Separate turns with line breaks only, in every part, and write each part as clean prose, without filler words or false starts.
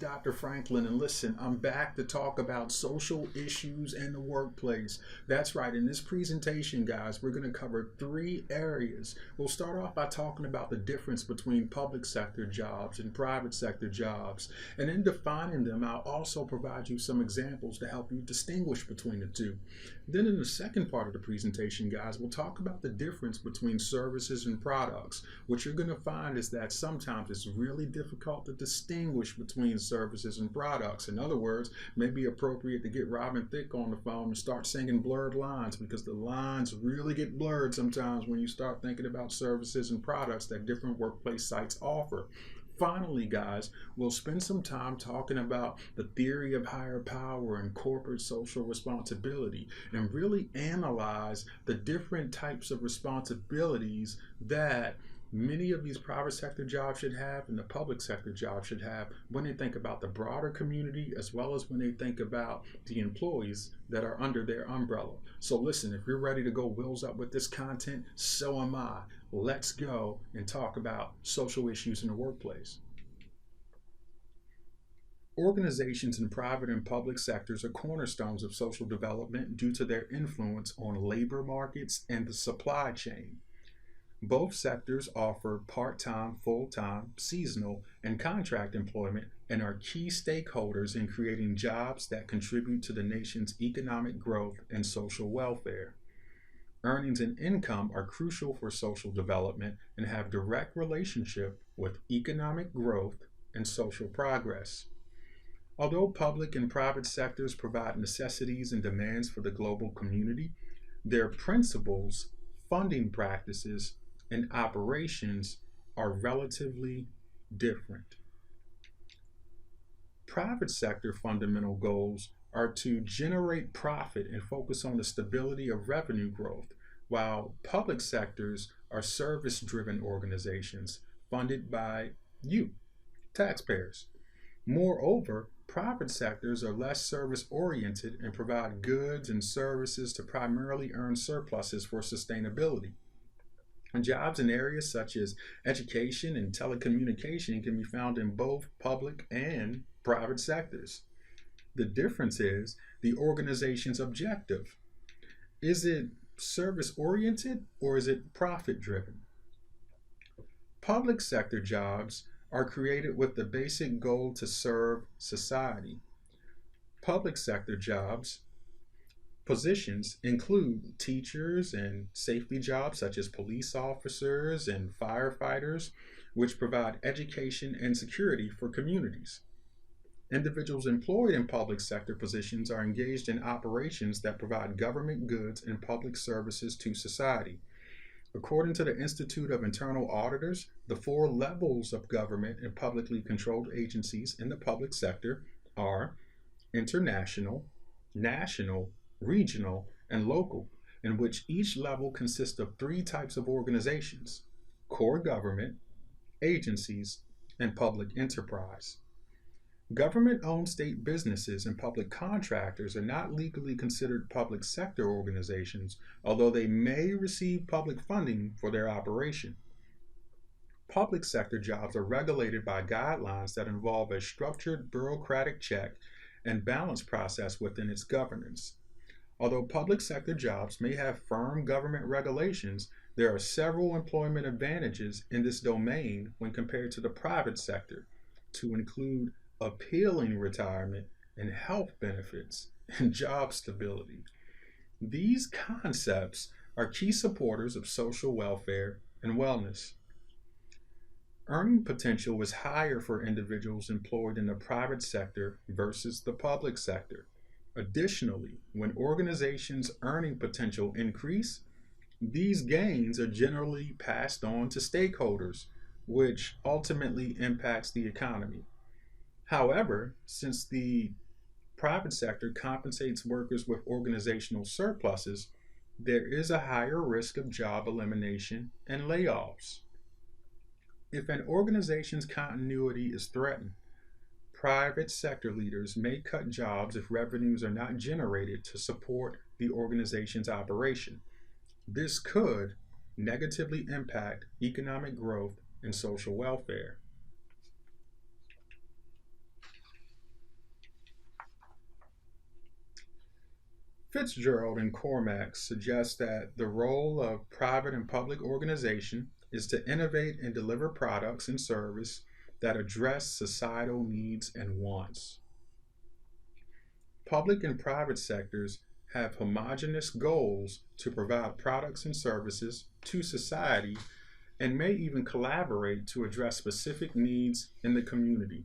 Dr. Franklin, and listen, I'm back to talk about social issues in the workplace. That's right, in this presentation, guys, we're going to cover three areas. We'll start off by talking about the difference between public sector jobs and private sector jobs. And in defining them, I'll also provide you some examples to help you distinguish between the two. Then in the second part of the presentation, guys, we'll talk about the difference between services and products. What you're going to find is that sometimes it's really difficult to distinguish between services and products. In other words, it may be appropriate to get Robin Thicke on the phone and start singing blurred lines, because the lines really get blurred sometimes when you start thinking about services and products that different workplace sites offer. Finally, guys, we'll spend some time talking about the theory of higher power and corporate social responsibility, and really analyze the different types of responsibilities that many of these private sector jobs should have and the public sector jobs should have when they think about the broader community, as well as when they think about the employees that are under their umbrella. So listen, if you're ready to go wheels up with this content, so am I. Let's go and talk about social issues in the workplace. Organizations in private and public sectors are cornerstones of social development due to their influence on labor markets and the supply chain. Both sectors offer part-time, full-time, seasonal, and contract employment and are key stakeholders in creating jobs that contribute to the nation's economic growth and social welfare. Earnings and income are crucial for social development and have direct relationship with economic growth and social progress. Although public and private sectors provide necessities and demands for the global community, their principles, funding practices, and operations are relatively different. Private sector fundamental goals are to generate profit and focus on the stability of revenue growth, while public sectors are service-driven organizations funded by you, taxpayers. Moreover, private sectors are less service-oriented and provide goods and services to primarily earn surpluses for sustainability. And jobs in areas such as education and telecommunication can be found in both public and private sectors. The difference is the organization's objective. Is it service oriented or is it profit driven? Public sector jobs are created with the basic goal to serve society. Public sector jobs positions include teachers and safety jobs such as police officers and firefighters, which provide education and security for communities. Individuals employed in public sector positions are engaged in operations that provide government goods and public services to society. According to the Institute of Internal Auditors, the four levels of government and publicly controlled agencies in the public sector are international, national, regional, and local, in which each level consists of three types of organizations: core government, agencies, and public enterprise. Government-owned state businesses and public contractors are not legally considered public sector organizations, although they may receive public funding for their operation. Public sector jobs are regulated by guidelines that involve a structured bureaucratic check and balance process within its governance. Although public sector jobs may have firm government regulations, there are several employment advantages in this domain when compared to the private sector, to include appealing retirement and health benefits and job stability. These concepts are key supporters of social welfare and wellness. Earning potential is higher for individuals employed in the private sector versus the public sector. Additionally, when organizations' earning potential increase, these gains are generally passed on to stakeholders, which ultimately impacts the economy. However, since the private sector compensates workers with organizational surpluses, there is a higher risk of job elimination and layoffs. If an organization's continuity is threatened, private sector leaders may cut jobs if revenues are not generated to support the organization's operation. This could negatively impact economic growth and social welfare. Fitzgerald and Cormack suggest that the role of private and public organization is to innovate and deliver products and service that address societal needs and wants. Public and private sectors have homogeneous goals to provide products and services to society and may even collaborate to address specific needs in the community.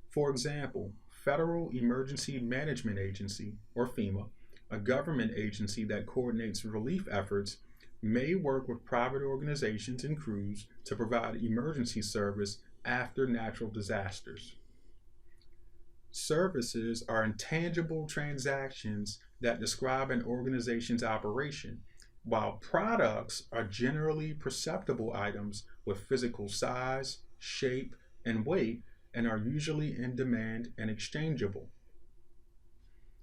For example, Federal Emergency Management Agency, or FEMA, a government agency that coordinates relief efforts, may work with private organizations and crews to provide emergency service after natural disasters. Services are intangible transactions that describe an organization's operation, while products are generally perceptible items with physical size, shape, and weight and are usually in demand and exchangeable.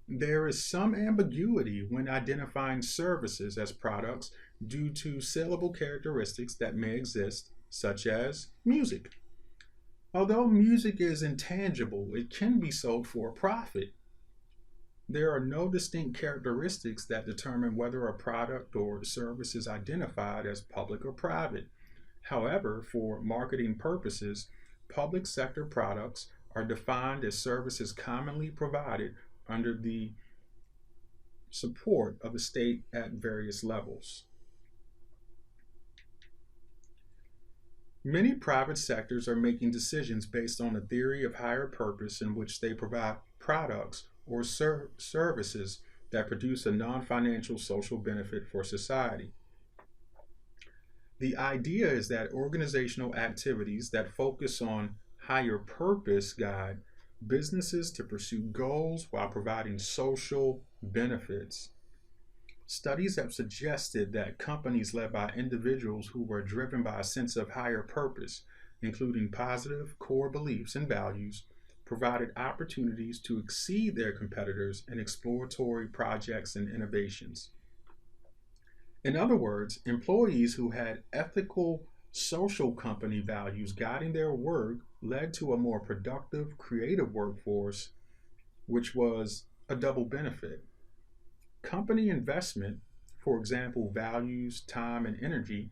There is some ambiguity when identifying services as products due to saleable characteristics that may exist, such as music. Although music is intangible, it can be sold for a profit. There are no distinct characteristics that determine whether a product or service is identified as public or private. However, for marketing purposes, public sector products are defined as services commonly provided under the support of the state at various levels. Many private sectors are making decisions based on a theory of higher purpose in which they provide products or services that produce a non financial social benefit for society. The idea is that organizational activities that focus on higher purpose guide businesses to pursue goals while providing social benefits. Studies have suggested that companies led by individuals who were driven by a sense of higher purpose, including positive core beliefs and values, provided opportunities to exceed their competitors in exploratory projects and innovations. In other words, employees who had ethical social company values guiding their work led to a more productive, creative workforce, which was a double benefit. Company investment, for example, values, time, and energy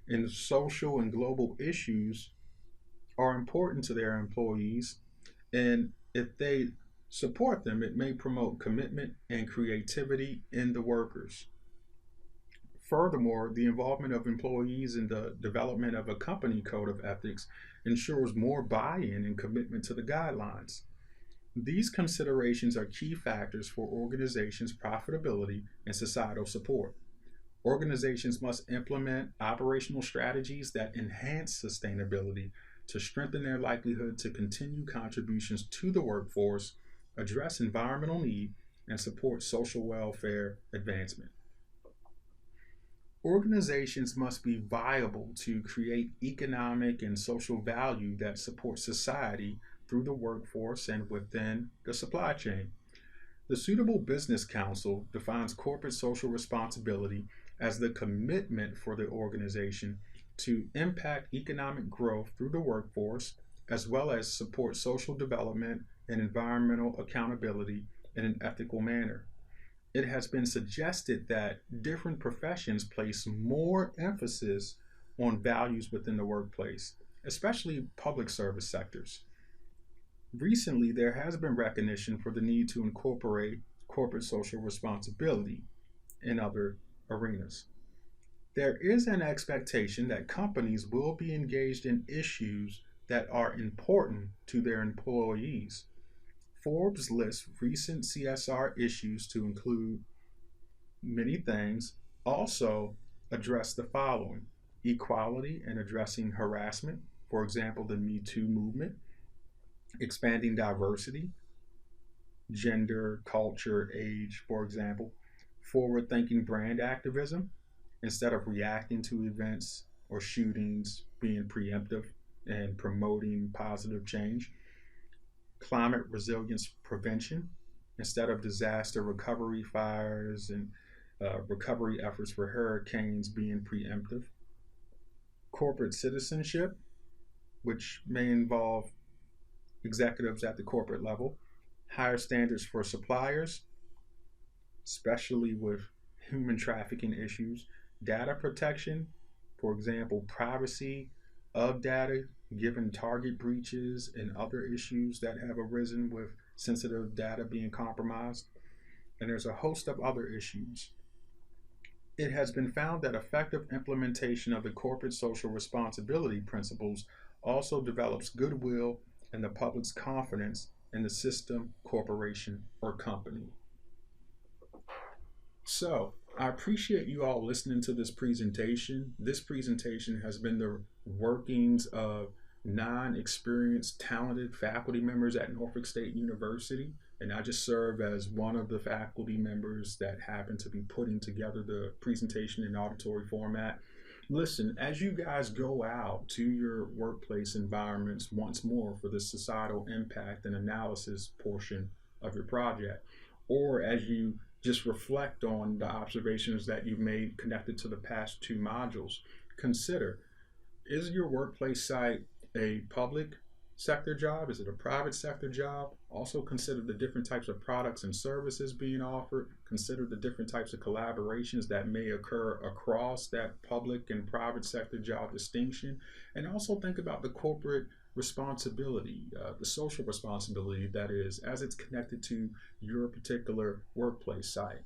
in social and global issues are important to their employees, and if they support them, it may promote commitment and creativity in the workers. Furthermore, the involvement of employees in the development of a company code of ethics ensures more buy in and commitment to the guidelines. These considerations are key factors for organizations' profitability and societal support. Organizations must implement operational strategies that enhance sustainability to strengthen their likelihood to continue contributions to the workforce, address environmental need, and support social welfare advancement. Organizations must be viable to create economic and social value that supports society through the workforce and within the supply chain. The Suitable Business Council defines corporate social responsibility as the commitment for the organization to impact economic growth through the workforce, as well as support social development and environmental accountability in an ethical manner. It has been suggested that different professions place more emphasis on values within the workplace, especially public service sectors. Recently, there has been recognition for the need to incorporate corporate social responsibility in other arenas. There is an expectation that companies will be engaged in issues that are important to their employees. Forbes lists recent CSR issues to include many things, also address the following: equality and addressing harassment, for example, the Me Too movement, expanding diversity, gender, culture, age, for example, forward thinking brand activism, instead of reacting to events or shootings, being preemptive and promoting positive change, climate resilience prevention, instead of disaster recovery, fires, and recovery efforts for hurricanes being preemptive, corporate citizenship, which may involve executives at the corporate level, higher standards for suppliers, especially with human trafficking issues, data protection, for example, privacy of data given target breaches and other issues that have arisen with sensitive data being compromised. And there's a host of other issues. It has been found that effective implementation of the corporate social responsibility principles also develops goodwill and the public's confidence in the system, corporation, or company. So, I appreciate you all listening to this presentation. This presentation has been the workings of 9 experienced, talented faculty members at Norfolk State University, and I just serve as one of the faculty members that happen to be putting together the presentation in auditory format. Listen, as you guys go out to your workplace environments once more for the societal impact and analysis portion of your project, or as you just reflect on the observations that you've made connected to the past 2 modules, consider, is your workplace site a public sector job? Is it a private sector job? Also consider the different types of products and services being offered. Consider the different types of collaborations that may occur across that public and private sector job distinction. And also think about the corporate responsibility, the social responsibility that is, as it's connected to your particular workplace site.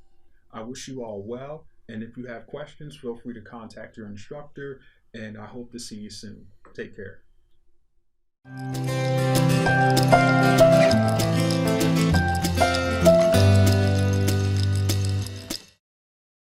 I wish you all well, and if you have questions, feel free to contact your instructor, and I hope to see you soon. Take care.